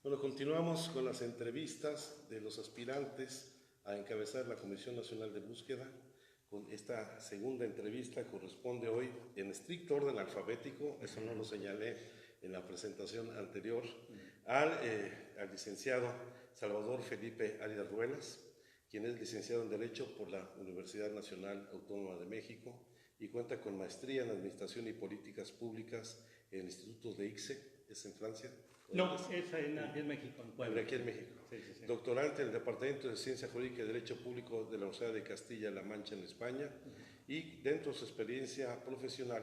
Bueno, continuamos con las entrevistas de los aspirantes a encabezar la Comisión Nacional de Búsqueda. Con esta segunda entrevista corresponde hoy en estricto orden alfabético, eso no lo señalé en la presentación anterior, al licenciado Salvador Felipe Arias Ruelas, quien es licenciado en Derecho por la Universidad Nacional Autónoma de México y cuenta con maestría en Administración y Políticas Públicas en el Instituto de ICSE, ¿es en Francia? No, es aquí en México, en Puebla. Aquí en México. Sí. Doctorante en el Departamento de Ciencia Jurídica y Derecho Público de la Universidad de Castilla-La Mancha en España, y dentro de su experiencia profesional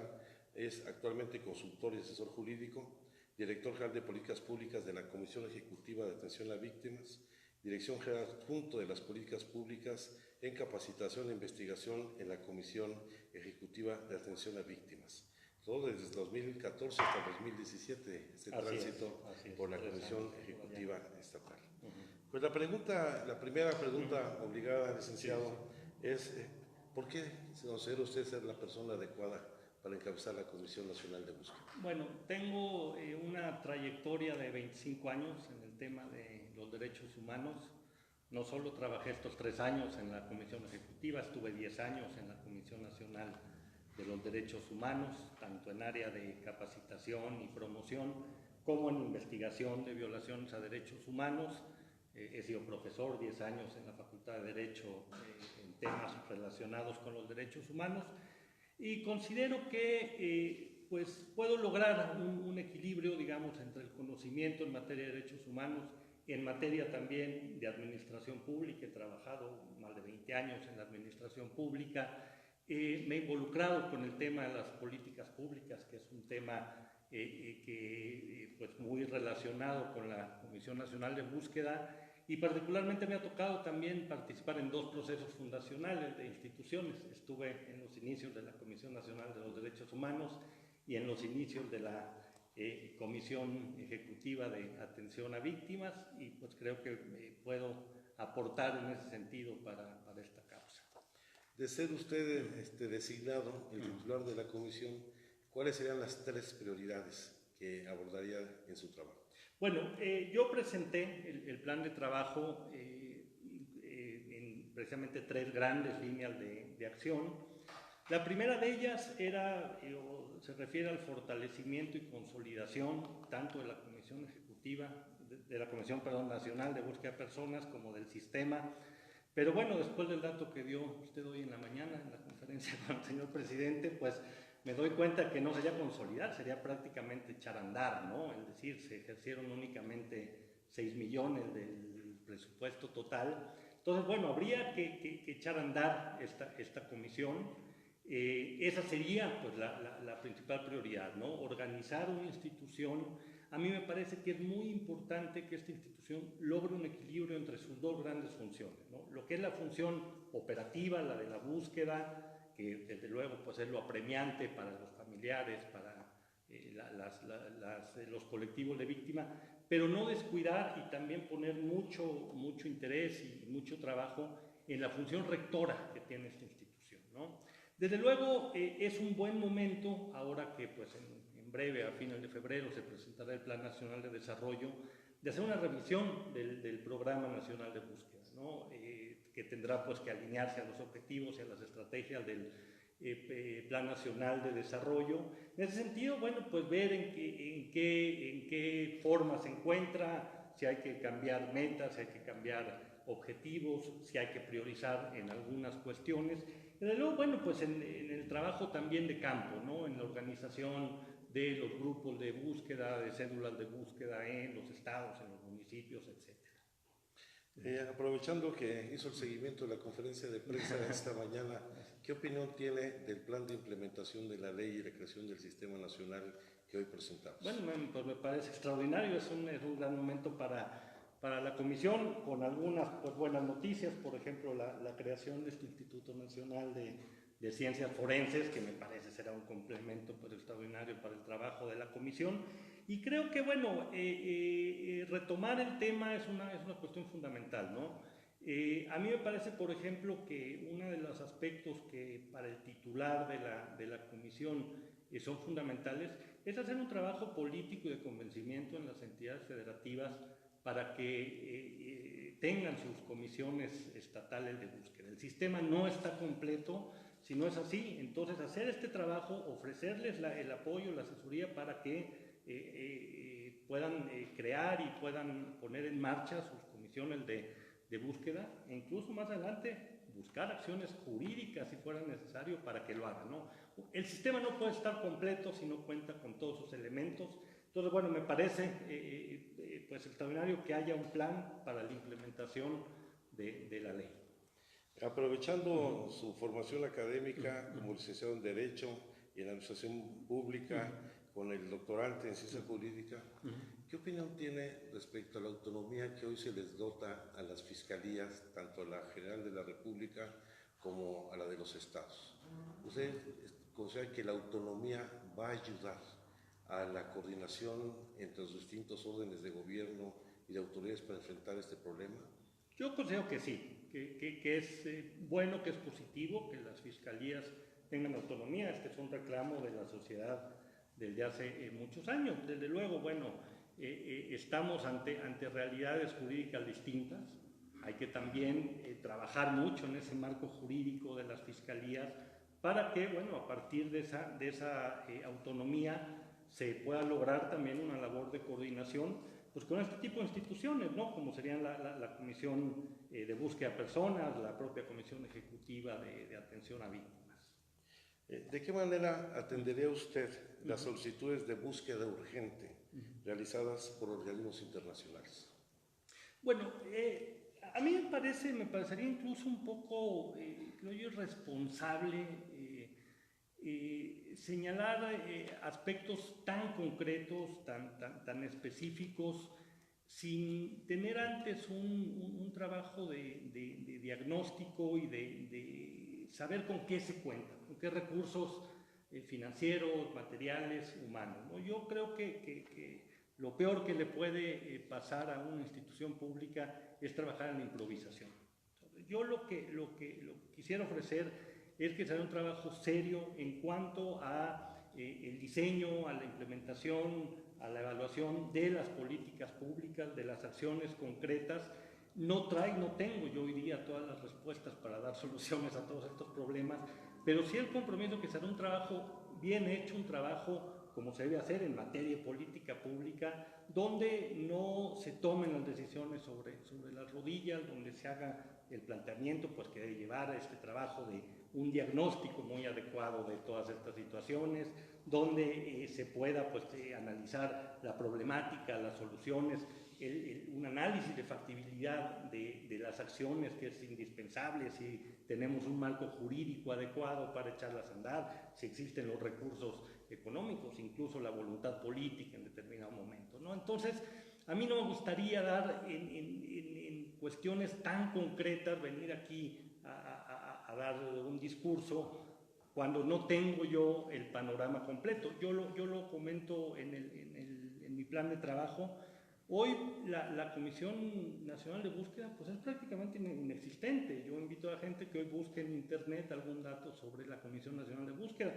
es actualmente consultor y asesor jurídico, director general de Políticas Públicas de la Comisión Ejecutiva de Atención a Víctimas, Dirección General Adjunto de las Políticas Públicas en Capacitación e Investigación en la Comisión Ejecutiva de Atención a Víctimas. Todo desde 2014 hasta 2017, este tránsito por la Comisión Ejecutiva Estatal. Pues la primera pregunta obligada, licenciado, es ¿por qué se considera usted ser la persona adecuada para encabezar la Comisión Nacional de Búsqueda? Bueno, tengo una trayectoria de 25 años en el tema de los derechos humanos. No solo trabajé estos 3 años en la Comisión Ejecutiva, estuve 10 años en la Comisión Nacional de los Derechos Humanos, tanto en área de capacitación y promoción como en investigación de violaciones a derechos humanos. He sido profesor 10 años en la Facultad de Derecho en temas relacionados con los derechos humanos y considero que pues puedo lograr un equilibrio, digamos, entre el conocimiento en materia de derechos humanos, en materia también de administración pública. He trabajado más de 20 años en la administración pública. Me he involucrado con el tema de las políticas públicas, que es un tema pues muy relacionado con la Comisión Nacional de Búsqueda, y particularmente me ha tocado también participar en 2 procesos fundacionales de instituciones. Estuve en los inicios de la Comisión Nacional de los Derechos Humanos y en los inicios de la Comisión Ejecutiva de Atención a Víctimas, y pues creo que puedo aportar en ese sentido para esta causa. De ser usted designado el titular de la comisión, ¿cuáles serían las 3 prioridades que abordaría en su trabajo? Bueno, yo presenté el plan de trabajo en precisamente 3 grandes líneas de acción. La primera de ellas se refiere al fortalecimiento y consolidación tanto de la Comisión Ejecutiva, de la Comisión Nacional de Búsqueda de Personas, como del sistema. Pero bueno, después del dato que dio usted hoy en la mañana en la conferencia con el señor presidente, pues me doy cuenta que no sería consolidar, sería prácticamente echar a andar, ¿no? Es decir, se ejercieron únicamente 6 millones del presupuesto total. Entonces, bueno, habría que echar a andar esta comisión. Esa sería pues la principal prioridad, ¿no? Organizar una institución. A mí me parece que es muy importante que esta institución logre un equilibrio entre sus 2 grandes funciones, ¿no? Lo que es la función operativa, la de la búsqueda, que desde luego pues es lo apremiante para los familiares, para los colectivos de víctimas, pero no descuidar y también poner mucho interés y mucho trabajo en la función rectora que tiene esta institución, ¿no? Desde luego es un buen momento, ahora que pues en breve, a finales de febrero, se presentará el Plan Nacional de Desarrollo, de hacer una revisión del Programa Nacional de Búsqueda, ¿no? Que tendrá pues que alinearse a los objetivos y a las estrategias del Plan Nacional de Desarrollo. En ese sentido, bueno, pues ver en qué forma se encuentra, si hay que cambiar metas, si hay que cambiar objetivos, si hay que priorizar en algunas cuestiones. Desde luego, bueno, pues en el trabajo también de campo, ¿no? En la organización de los grupos de búsqueda, de cédulas de búsqueda en los estados, en los municipios, etc. Aprovechando que hizo el seguimiento de la conferencia de prensa esta mañana, ¿qué opinión tiene del plan de implementación de la ley y la creación del Sistema Nacional que hoy presentamos? Bueno, pues me parece extraordinario, es un gran momento para la comisión, con algunas pues, buenas noticias, por ejemplo, la creación de este Instituto Nacional de Ciencias Forenses, que me parece será un complemento pues, extraordinario para el trabajo de la comisión. Y creo que, bueno, retomar el tema es una cuestión fundamental, ¿no? A mí me parece, por ejemplo, que uno de los aspectos que para el titular de la comisión son fundamentales es hacer un trabajo político y de convencimiento en las entidades federativas para que tengan sus comisiones estatales de búsqueda. El sistema no está completo. Si no es así, entonces hacer este trabajo, ofrecerles el apoyo, la asesoría para que puedan crear y puedan poner en marcha sus comisiones de búsqueda, e incluso más adelante buscar acciones jurídicas si fuera necesario para que lo hagan, ¿no? El sistema no puede estar completo si no cuenta con todos sus elementos. Entonces, bueno, me parece pues extraordinario que haya un plan para la implementación de la ley. Aprovechando su formación académica como licenciado en Derecho y en Administración Pública, con el doctorante en Ciencia Jurídica, ¿qué opinión tiene respecto a la autonomía que hoy se les dota a las fiscalías, tanto a la General de la República como a la de los estados? ¿Usted considera que la autonomía va a ayudar a la coordinación entre los distintos órdenes de gobierno y de autoridades para enfrentar este problema? Yo considero que sí, que es bueno, que es positivo que las fiscalías tengan autonomía. Este es un reclamo de la sociedad desde hace muchos años. Desde luego, bueno, estamos ante realidades jurídicas distintas. Hay que también trabajar mucho en ese marco jurídico de las fiscalías para que, bueno, a partir de esa autonomía se pueda lograr también una labor de coordinación pues con este tipo de instituciones, ¿no? Como serían la Comisión de Búsqueda de Personas, la propia Comisión Ejecutiva de Atención a Víctimas. ¿De qué manera atendería usted las solicitudes de búsqueda urgente realizadas por organismos internacionales? Bueno, a mí me parecería incluso un poco, creo yo, irresponsable señalar aspectos tan concretos, tan específicos, sin tener antes un trabajo de diagnóstico y de saber con qué se cuenta, con qué recursos financieros, materiales, humanos, ¿no? Yo creo que lo peor que le puede pasar a una institución pública es trabajar en la improvisación. Yo lo que quisiera ofrecer es que sea un trabajo serio en cuanto a el diseño, a la implementación, a la evaluación de las políticas públicas, de las acciones concretas. No tengo yo hoy día todas las respuestas para dar soluciones a todos estos problemas, pero sí el compromiso que será un trabajo bien hecho, un trabajo como se debe hacer en materia de política pública, donde no se tomen las decisiones sobre las rodillas, donde se haga el planteamiento pues, que debe llevar a este trabajo de un diagnóstico muy adecuado de todas estas situaciones, donde se pueda pues, analizar la problemática, las soluciones, un análisis de factibilidad de las acciones que es indispensable, si tenemos un marco jurídico adecuado para echarlas a andar, si existen los recursos económicos, incluso la voluntad política en determinado momento, ¿no? Entonces, a mí no me gustaría dar en cuestiones tan concretas, venir aquí a dar un discurso cuando no tengo yo el panorama completo. Yo lo comento en mi plan de trabajo. Hoy la Comisión Nacional de Búsqueda pues es prácticamente inexistente. Yo invito a la gente que hoy busque en internet algún dato sobre la Comisión Nacional de Búsqueda.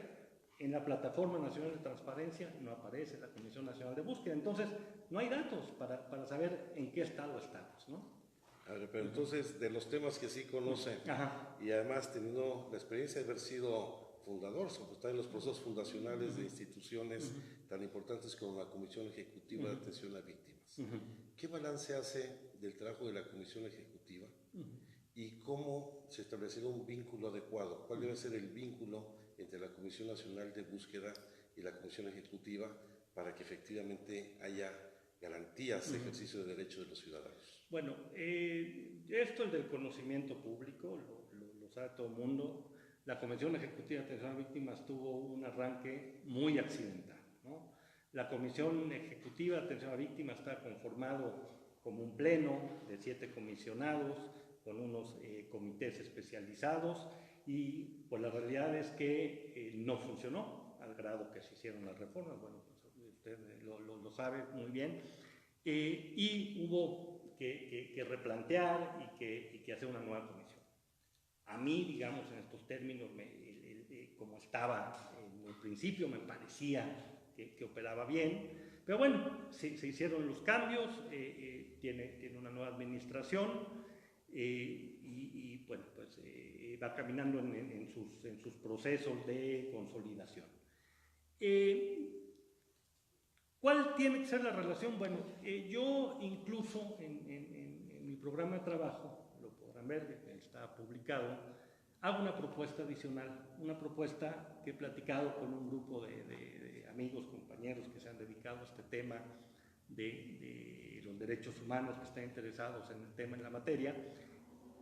En la Plataforma Nacional de Transparencia no aparece la Comisión Nacional de Búsqueda. Entonces, no hay datos para saber en qué estado estamos, ¿no? A ver, pero entonces, de los temas que sí conoce, y además teniendo la experiencia de haber sido fundador, sobre todo en los procesos fundacionales de instituciones tan importantes como la Comisión Ejecutiva de Atención a Víctimas, ¿qué balance hace del trabajo de la Comisión Ejecutiva y cómo se establecerá un vínculo adecuado? ¿Cuál debe ser el vínculo entre la Comisión Nacional de Búsqueda y la Comisión Ejecutiva para que efectivamente haya garantías de ejercicio de derechos de los ciudadanos? Bueno, esto es del conocimiento público, lo sabe todo el mundo. La Comisión Ejecutiva de Atención a Víctimas tuvo un arranque muy accidental, ¿no? La Comisión Ejecutiva de Atención a Víctimas está conformado como un pleno de 7 comisionados con unos comités especializados y pues la realidad es que no funcionó al grado que se hicieron las reformas. Bueno, pues usted lo sabe muy bien. Y hubo que replantear y que hacer una nueva comisión. A mí, digamos, en estos términos, como estaba en el principio, me parecía que operaba bien, Pero bueno, se hicieron los cambios, tiene una nueva administración y bueno, pues va caminando en sus procesos de consolidación. ¿Cuál tiene que ser la relación? Bueno, yo incluso en mi programa de trabajo, lo podrán ver, está publicado, hago una propuesta adicional, una propuesta que he platicado con un grupo de amigos, compañeros que se han dedicado a este tema de los derechos humanos, que están interesados en el tema, en la materia,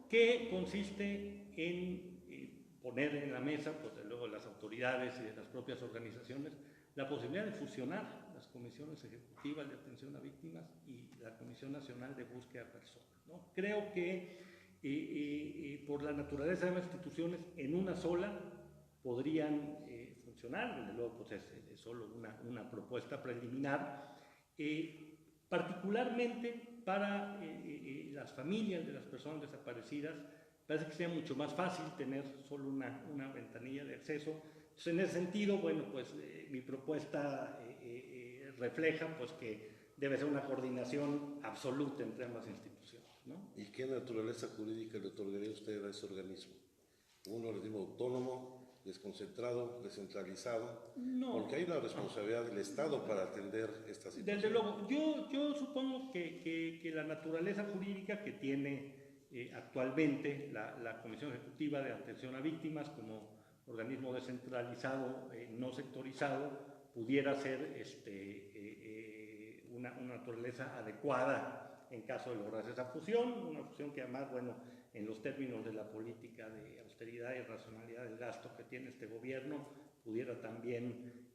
que consiste en poner en la mesa, pues de luego las autoridades y de las propias organizaciones, la posibilidad de fusionar las comisiones ejecutivas de atención a víctimas y la Comisión Nacional de Búsqueda de Personas, ¿no? Creo que por la naturaleza de las instituciones, en una sola podrían funcionar. Desde luego, pues es solo una propuesta preliminar, particularmente para las familias de las personas desaparecidas. Parece que sea mucho más fácil tener solo una ventanilla de acceso. Entonces, en ese sentido, bueno, pues mi propuesta refleja pues que debe ser una coordinación absoluta entre ambas instituciones, ¿no? ¿Y qué naturaleza jurídica le otorgaría usted a ese organismo? ¿Un organismo autónomo, desconcentrado, descentralizado? No. Porque hay una responsabilidad del Estado para atender esta situación. Desde luego, yo supongo que la naturaleza jurídica que tiene actualmente la Comisión Ejecutiva de Atención a Víctimas como organismo descentralizado, no sectorizado, pudiera ser una naturaleza adecuada en caso de lograrse esa fusión, una fusión que además, bueno, en los términos de la política de austeridad y racionalidad del gasto que tiene este gobierno, pudiera también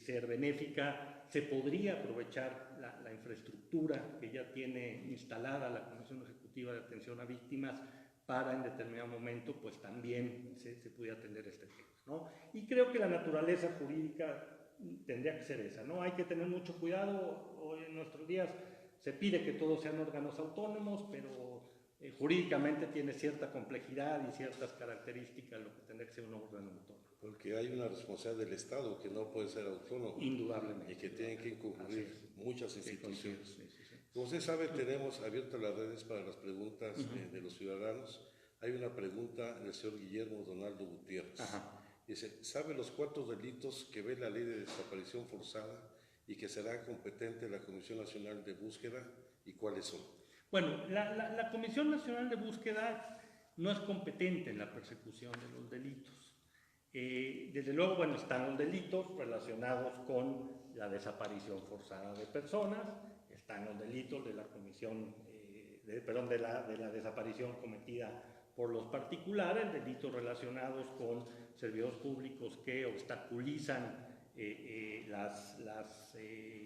ser benéfica. Se podría aprovechar la infraestructura que ya tiene instalada la Comisión Ejecutiva de Atención a Víctimas para en determinado momento pues también se pudiera atender este tema, ¿no? Y creo que la naturaleza jurídica tendría que ser esa, ¿no? Hay que tener mucho cuidado. Hoy en nuestros días se pide que todos sean órganos autónomos, pero jurídicamente tiene cierta complejidad y ciertas características lo que tendría que ser un órgano autónomo. Porque hay una responsabilidad del Estado que no puede ser autónomo. Indudablemente. Y que tienen que concurrir muchas instituciones. Sí. Como usted sabe, tenemos abiertas las redes para las preguntas de los ciudadanos. Hay una pregunta del señor Guillermo Donaldo Gutiérrez. Dice, ¿sabe los 4 delitos que ve la ley de desaparición forzada y que será competente la Comisión Nacional de Búsqueda y cuáles son? Bueno, la Comisión Nacional de Búsqueda no es competente en la persecución de los delitos. Desde luego, bueno, están los delitos relacionados con la desaparición forzada de personas, están los delitos de la comisión, de la desaparición cometida por los particulares, delitos relacionados con servidores públicos que obstaculizan las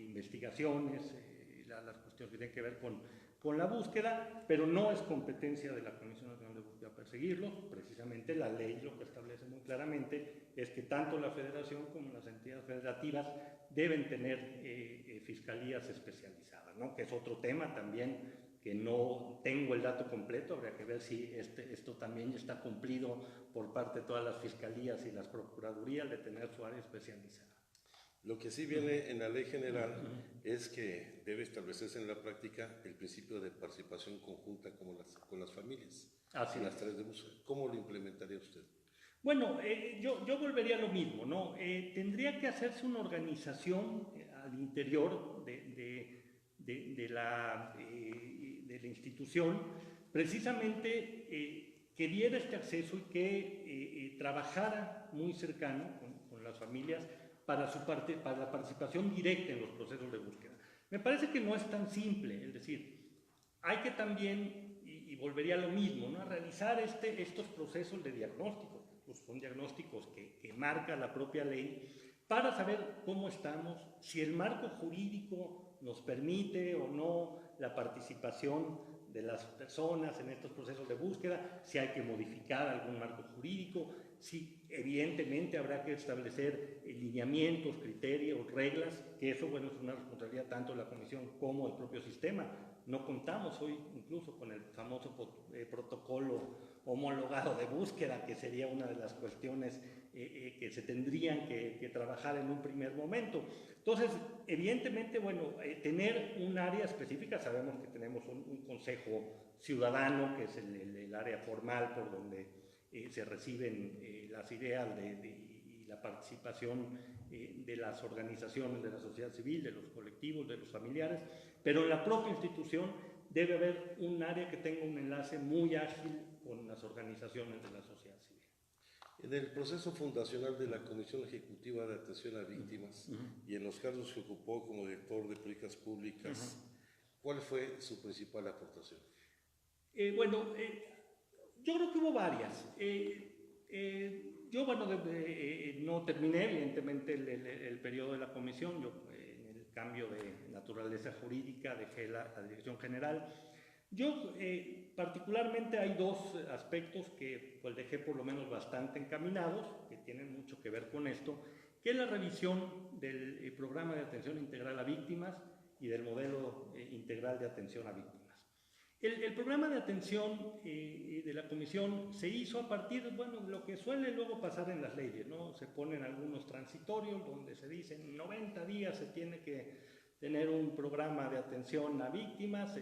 investigaciones, las cuestiones que tienen que ver con la búsqueda, pero no es competencia de la Comisión Nacional de Búsqueda perseguirlos. Precisamente la ley lo que establece muy claramente es que tanto la Federación como las entidades federativas deben tener fiscalías especializadas, ¿no? Que es otro tema también que no tengo el dato completo, habría que ver si esto también está cumplido por parte de todas las fiscalías y las procuradurías de tener su área especializada. Lo que sí viene en la ley general es que debe establecerse en la práctica el principio de participación conjunta con las familias. Así en las tareas de búsqueda. ¿Cómo lo implementaría usted? Bueno, yo volvería a lo mismo, ¿no? Tendría que hacerse una organización al interior de la institución, precisamente que diera este acceso y que trabajara muy cercano con las familias para la participación directa en los procesos de búsqueda. Me parece que no es tan simple, es decir, hay que también, y volvería a lo mismo, ¿no? A realizar estos procesos de diagnóstico, pues son diagnósticos que marca la propia ley, para saber cómo estamos, si el marco jurídico nos permite o no la participación de las personas en estos procesos de búsqueda, si hay que modificar algún marco jurídico, sí, evidentemente habrá que establecer lineamientos, criterios, reglas, que eso, bueno, es una responsabilidad tanto de la comisión como del propio sistema. No contamos hoy incluso con el famoso protocolo homologado de búsqueda, que sería una de las cuestiones que se tendrían que trabajar en un primer momento. Entonces, evidentemente, bueno, tener un área específica, sabemos que tenemos un consejo ciudadano, que es el área formal por donde se reciben las ideas y la participación de las organizaciones de la sociedad civil, de los colectivos, de los familiares, pero en la propia institución debe haber un área que tenga un enlace muy ágil con las organizaciones de la sociedad civil. En el proceso fundacional de la Comisión Ejecutiva de Atención a Víctimas y en los cargos que ocupó como director de políticas públicas, ¿cuál fue su principal aportación? Bueno, yo creo que hubo varias. Yo, bueno, no terminé, evidentemente, el periodo de la comisión. Yo, en el cambio de naturaleza jurídica, dejé la dirección general. Yo, particularmente, hay dos aspectos que pues, dejé por lo menos bastante encaminados, que tienen mucho que ver con esto, que es la revisión del programa de atención integral a víctimas y del modelo integral de atención a víctimas. El programa de atención de la comisión se hizo a partir de, bueno, lo que suele luego pasar en las leyes, ¿no? Se ponen algunos transitorios donde se dicen 90 días se tiene que tener un programa de atención a víctimas.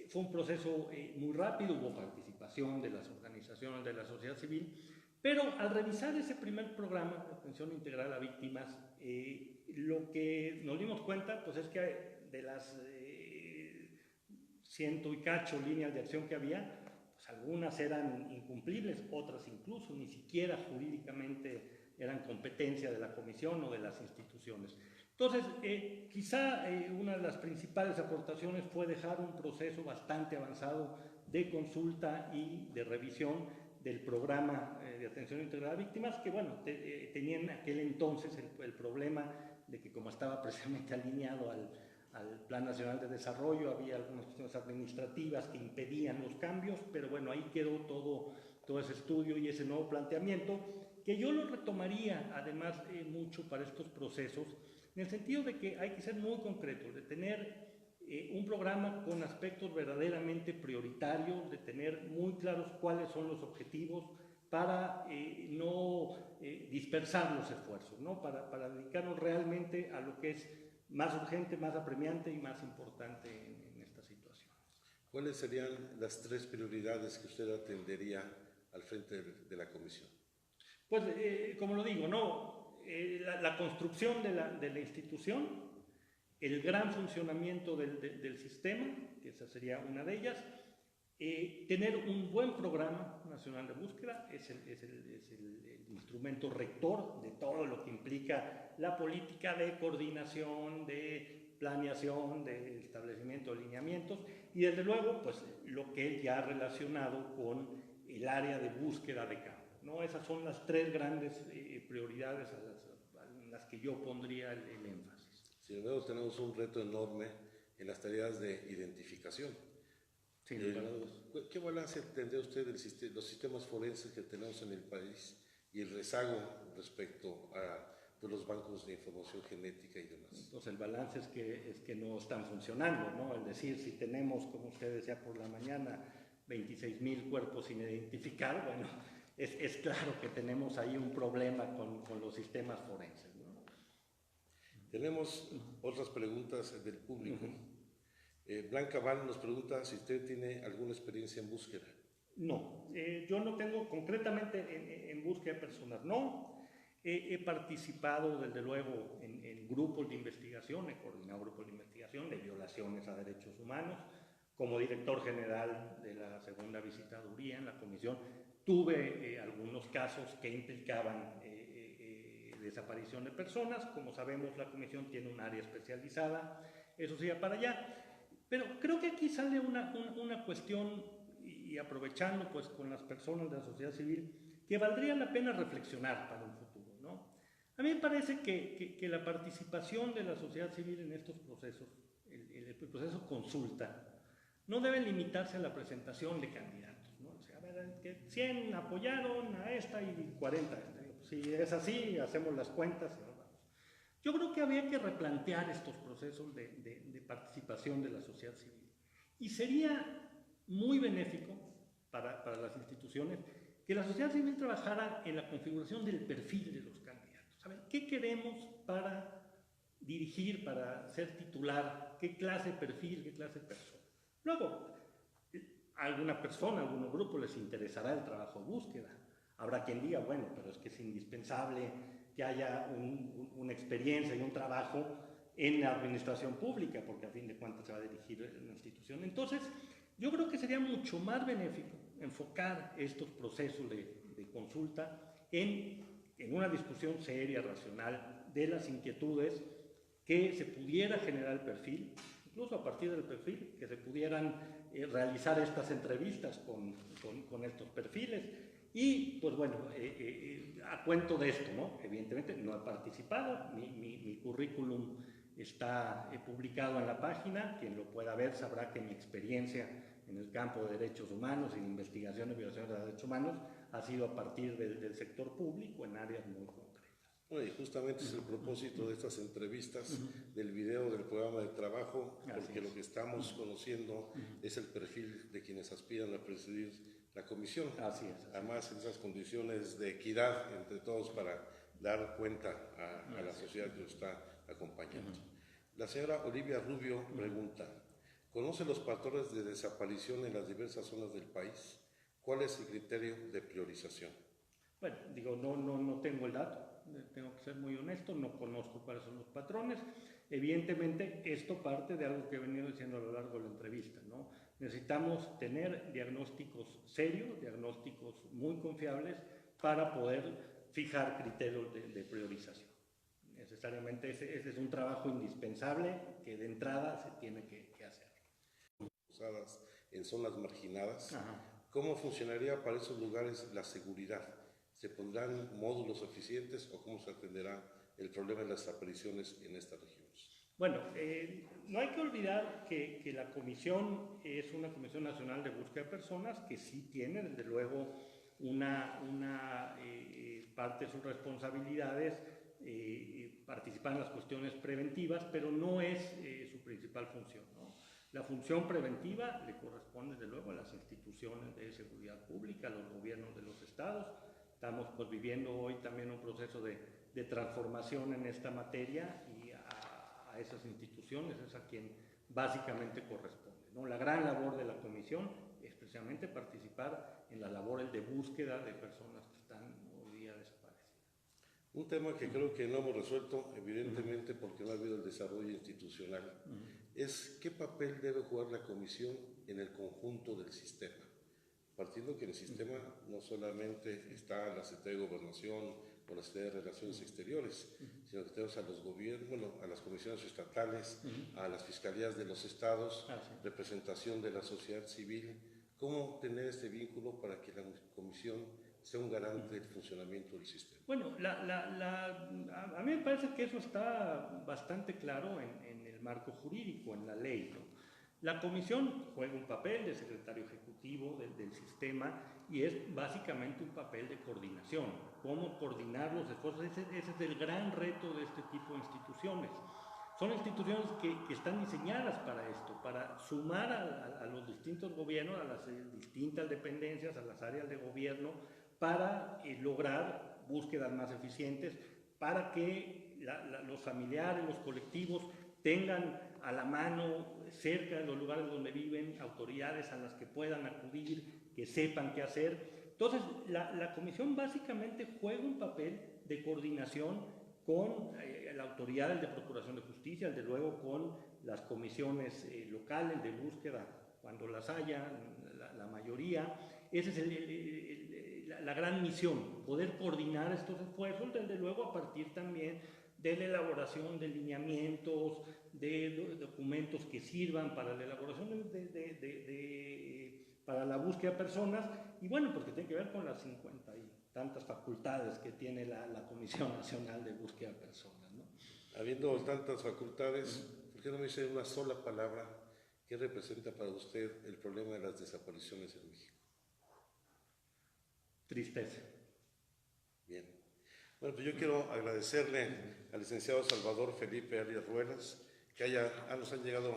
Fue un proceso muy rápido, hubo participación de las organizaciones de la sociedad civil, pero al revisar ese primer programa de atención integral a víctimas, lo que nos dimos cuenta pues, es que de las ciento y cacho líneas de acción que había, pues algunas eran incumplibles, otras incluso ni siquiera jurídicamente eran competencia de la comisión o de las instituciones. Entonces, quizá una de las principales aportaciones fue dejar un proceso bastante avanzado de consulta y de revisión del programa de atención integral a víctimas, que bueno, tenían en aquel entonces el problema de que como estaba precisamente alineado al Plan Nacional de Desarrollo, había algunas cuestiones administrativas que impedían los cambios, pero bueno, ahí quedó todo ese estudio y ese nuevo planteamiento, que yo lo retomaría además mucho para estos procesos, en el sentido de que hay que ser muy concretos, de tener un programa con aspectos verdaderamente prioritarios, de tener muy claros cuáles son los objetivos para no dispersar los esfuerzos, ¿no? Para dedicarnos realmente a lo que es más urgente, más apremiante y más importante en esta situación. ¿Cuáles serían las 3 prioridades que usted atendería al frente de la comisión? Pues, como lo digo, ¿no? La construcción de la institución, el gran funcionamiento del sistema, que esa sería una de ellas, tener un buen programa nacional de búsqueda, es el instrumento rector de todo lo que implica la política de coordinación, de planeación, de establecimiento de lineamientos y desde luego pues lo que es ya relacionado con el área de búsqueda de campo, ¿no? Esas son las 3 grandes prioridades en las que yo pondría el énfasis. Sin embargo, tenemos un reto enorme en las tareas de identificación. ¿Qué balance tendría usted de los sistemas forenses que tenemos en el país y el rezago respecto a los bancos de información genética y demás? Entonces el balance es que no están funcionando, ¿no? Es decir, si tenemos, como usted decía por la mañana, 26,000 cuerpos sin identificar, bueno, es claro que tenemos ahí un problema con los sistemas forenses, ¿no? Tenemos otras preguntas del público. Blanca Val nos pregunta si usted tiene alguna experiencia en búsqueda. No, yo no tengo concretamente en búsqueda personal, no. He participado desde luego en grupos de investigación, he coordinado grupos de investigación de violaciones a derechos humanos. Como director general de la segunda visitaduría en la comisión, tuve algunos casos que implicaban desaparición de personas. Como sabemos, la comisión tiene un área especializada, eso sí, para allá. Pero creo que aquí sale una cuestión, y aprovechando pues con las personas de la sociedad civil, que valdría la pena reflexionar para un futuro, ¿no? A mí me parece que la participación de la sociedad civil en estos procesos, el proceso consulta, no debe limitarse a la presentación de candidatos, ¿no? O sea, Que 100 apoyaron a esta y 40 a esta. Si es así, hacemos las cuentas y nos vamos. Yo creo que había que replantear estos procesos de participación de la sociedad civil. Y sería muy benéfico para las instituciones que la sociedad civil trabajara en la configuración del perfil de los candidatos. A ver, ¿qué queremos para dirigir, para ser titular? ¿Qué clase de perfil, qué clase de persona? Luego, a alguna persona, a algún grupo les interesará el trabajo de búsqueda. Habrá quien diga, bueno, pero es que es indispensable que haya una experiencia y un trabajo en la administración pública, porque a fin de cuentas se va a dirigir una institución. Entonces, yo creo que sería mucho más benéfico enfocar estos procesos de consulta en una discusión seria, racional, de las inquietudes, que se pudiera generar el perfil, incluso a partir del perfil, que se pudieran realizar estas entrevistas con estos perfiles. Y, pues bueno, a cuento de esto, ¿no? Evidentemente no he participado, mi currículum está publicado en la página, quien lo pueda ver sabrá que mi experiencia en el campo de derechos humanos y de investigación de violaciones de derechos humanos ha sido a partir del sector público en áreas muy concretas. Bueno, y justamente es el propósito de estas entrevistas, del video del programa de trabajo, porque lo que estamos conociendo es el perfil de quienes aspiran a presidir la comisión. Así es. Además, en esas condiciones de equidad entre todos para dar cuenta a la sociedad que nos está acompañando. La señora Olivia Rubio pregunta, ¿conoce los patrones de desaparición en las diversas zonas del país? ¿Cuál es el criterio de priorización? Bueno, digo, no tengo el dato, tengo que ser muy honesto, no conozco cuáles son los patrones. Evidentemente, esto parte de algo que he venido diciendo a lo largo de la entrevista, ¿no? Necesitamos tener diagnósticos serios, diagnósticos muy confiables para poder fijar criterios de priorización. Necesariamente ese es un trabajo indispensable que de entrada se tiene que hacer. Usadas en zonas marginadas, Ajá. ¿cómo funcionaría para esos lugares la seguridad? ¿Se pondrán módulos eficientes o cómo se atenderá el problema de las desapariciones en estas regiones? Bueno, no hay que olvidar que la comisión es una Comisión Nacional de Búsqueda de Personas que sí tiene, desde luego, una parte de sus responsabilidades, participar en las cuestiones preventivas, pero no es su principal función, ¿no? La función preventiva le corresponde, desde luego, a las instituciones de seguridad pública, a los gobiernos de los estados. Estamos pues, viviendo hoy también un proceso de transformación en esta materia y a esas instituciones es a quien básicamente corresponde, ¿no? La gran labor de la comisión es precisamente participar en las labores de búsqueda de personas que están hoy día desaparecidas. Un tema que creo que no hemos resuelto, evidentemente porque no ha habido el desarrollo institucional, es qué papel debe jugar la comisión en el conjunto del sistema. Partiendo que en el sistema no solamente está la Secretaría de Gobernación o la Secretaría de Relaciones Exteriores, sino que tenemos a los gobiernos, bueno, a las comisiones estatales, a las fiscalías de los estados, representación de la sociedad civil. ¿Cómo tener este vínculo para que la comisión sea un garante del funcionamiento del sistema? Bueno, a mí me parece que eso está bastante claro en el marco jurídico, en la ley, ¿no? La comisión juega un papel de secretario ejecutivo del sistema y es básicamente un papel de coordinación. ¿Cómo coordinar los esfuerzos? Ese es el gran reto de este tipo de instituciones. Son instituciones que están diseñadas para esto, para sumar a los distintos gobiernos, a las distintas dependencias, a las áreas de gobierno, para lograr búsquedas más eficientes, para que los familiares, los colectivos tengan a la mano, cerca de los lugares donde viven, autoridades a las que puedan acudir, que sepan qué hacer. Entonces, la comisión básicamente juega un papel de coordinación con la autoridad de Procuración de Justicia, desde luego con las comisiones locales de búsqueda, cuando las haya, la mayoría. Esa es la gran misión, poder coordinar estos esfuerzos, desde luego a partir también de la elaboración de lineamientos, de documentos que sirvan para la elaboración para la búsqueda de personas, y bueno, pues que tiene que ver con las 50 y tantas facultades que tiene la Comisión Nacional de Búsqueda de Personas, ¿no? Habiendo tantas facultades, ¿por qué no me dice una sola palabra qué representa para usted el problema de las desapariciones en México? Tristeza. Bien. Bueno, pues yo quiero agradecerle al licenciado Salvador Felipe Arias Ruelas que nos han llegado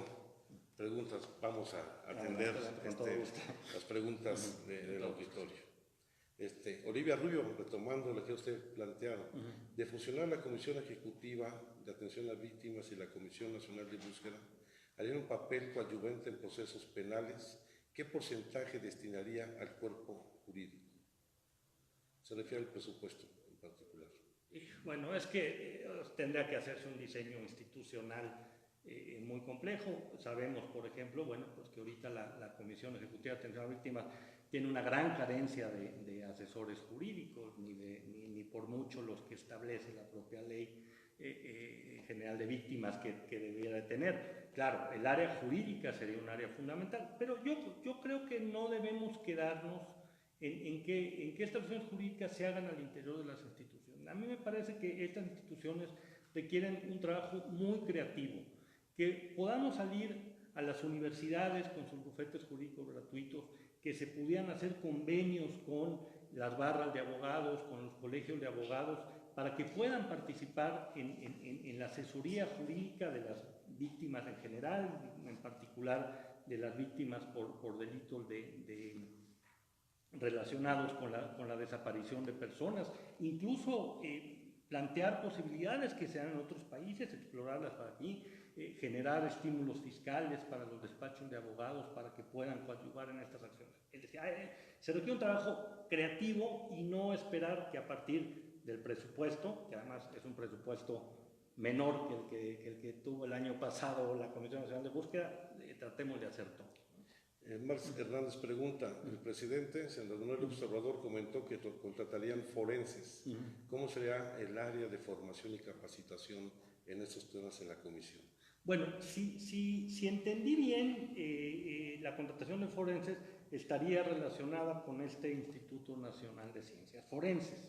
preguntas. Vamos a atender las preguntas del auditorio. Olivia Rubio, retomando lo que usted planteaba, de fusionar la Comisión Ejecutiva de Atención a Víctimas y la Comisión Nacional de Búsqueda, harían un papel coadyuvante en procesos penales. ¿Qué porcentaje destinaría al cuerpo jurídico? Se refiere al presupuesto en particular. Bueno, es que tendría que hacerse un diseño institucional muy complejo. Sabemos, por ejemplo, bueno, pues que ahorita la Comisión Ejecutiva de Atención a Víctimas tiene una gran carencia de asesores jurídicos, ni por mucho los que establece la propia ley general de víctimas que debiera de tener. Claro, el área jurídica sería un área fundamental, pero yo creo que no debemos quedarnos en que estas acciones jurídicas se hagan al interior de las instituciones. A mí me parece que estas instituciones requieren un trabajo muy creativo, que podamos salir a las universidades con sus bufetes jurídicos gratuitos, que se pudieran hacer convenios con las barras de abogados, con los colegios de abogados, para que puedan participar en la asesoría jurídica de las víctimas en general, en particular de las víctimas por delitos relacionados con la desaparición de personas, incluso plantear posibilidades que sean en otros países, explorarlas para aquí, generar estímulos fiscales para los despachos de abogados para que puedan coadyuvar en estas acciones. Es decir, se requiere un trabajo creativo y no esperar que a partir del presupuesto, que además es un presupuesto menor que el que tuvo el año pasado la Comisión Nacional de Búsqueda, tratemos de hacer todo. Marx Hernández pregunta, el presidente Andrés Manuel López Obrador comentó que contratarían forenses. ¿Cómo sería el área de formación y capacitación en estos temas en la comisión? Bueno, si entendí bien, la contratación de forenses estaría relacionada con este Instituto Nacional de Ciencias Forenses.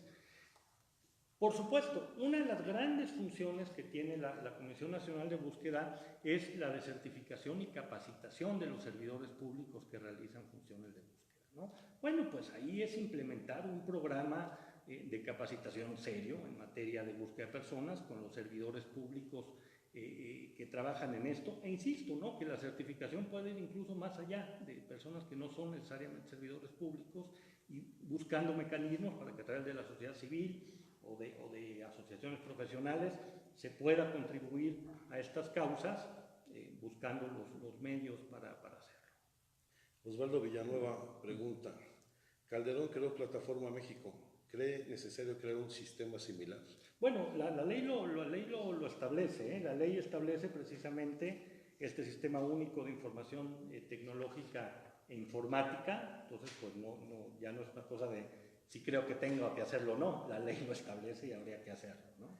Por supuesto, una de las grandes funciones que tiene la Comisión Nacional de Búsqueda es la de certificación y capacitación de los servidores públicos que realizan funciones de búsqueda, ¿no? Bueno, pues ahí es implementar un programa de capacitación serio en materia de búsqueda de personas con los servidores públicos que trabajan en esto. E insisto, ¿no?, que la certificación puede ir incluso más allá de personas que no son necesariamente servidores públicos, y buscando mecanismos para que a través de la sociedad civil o de asociaciones profesionales se pueda contribuir a estas causas, buscando los medios para hacerlo. Osvaldo Villanueva pregunta, Calderón creó Plataforma México, ¿cree necesario crear un sistema similar? Bueno, la ley lo establece, ¿eh? La ley establece precisamente este sistema único de información tecnológica e informática. Entonces, pues ya no es una cosa de si creo que tengo que hacerlo o no, la ley lo establece y habría que hacerlo, ¿no?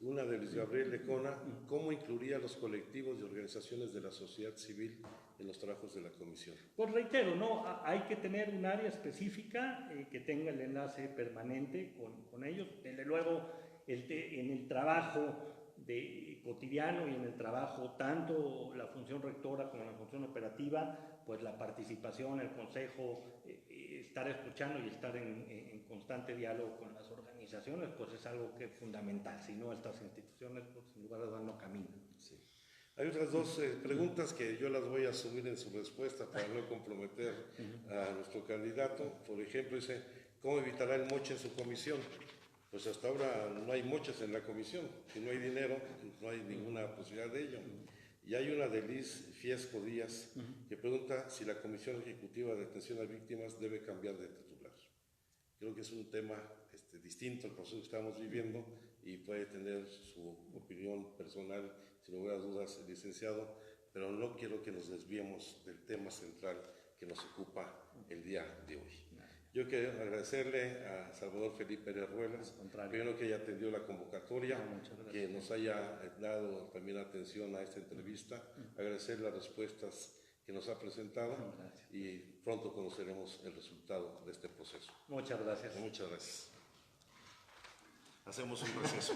Una de Luis Gabriel Lecona, ¿cómo incluiría a los colectivos y organizaciones de la sociedad civil en los trabajos de la comisión? Pues reitero, ¿no?, hay que tener un área específica que tenga el enlace permanente con ellos. Desde luego, en el trabajo cotidiano y en el trabajo, tanto la función rectora como la función operativa, pues la participación, el consejo, estar escuchando y estar en constante diálogo con las organizaciones, pues es algo que es fundamental. Si no, estas instituciones, pues sin lugar a dudas, no caminan. Sí. Hay otras dos preguntas que yo las voy a asumir en su respuesta para no comprometer a nuestro candidato. Por ejemplo, dice, ¿cómo evitará el moche en su comisión? Pues hasta ahora no hay moches en la comisión. Si no hay dinero, no hay ninguna posibilidad de ello. Y hay una de Liz Fiesco Díaz que pregunta si la Comisión Ejecutiva de Atención a Víctimas debe cambiar de titular. Creo que es un tema distinto al proceso que estamos viviendo y puede tener su opinión personal, sin lugar a dudas, el licenciado, pero no quiero que nos desviemos del tema central que nos ocupa el día de hoy. Yo quiero agradecerle a Salvador Felipe Arias Ruelas, primero que haya atendido la convocatoria, que nos haya dado también atención a esta entrevista, agradecer las respuestas que nos ha presentado y pronto conoceremos el resultado de este proceso. Muchas gracias. Muchas gracias. Hacemos un proceso.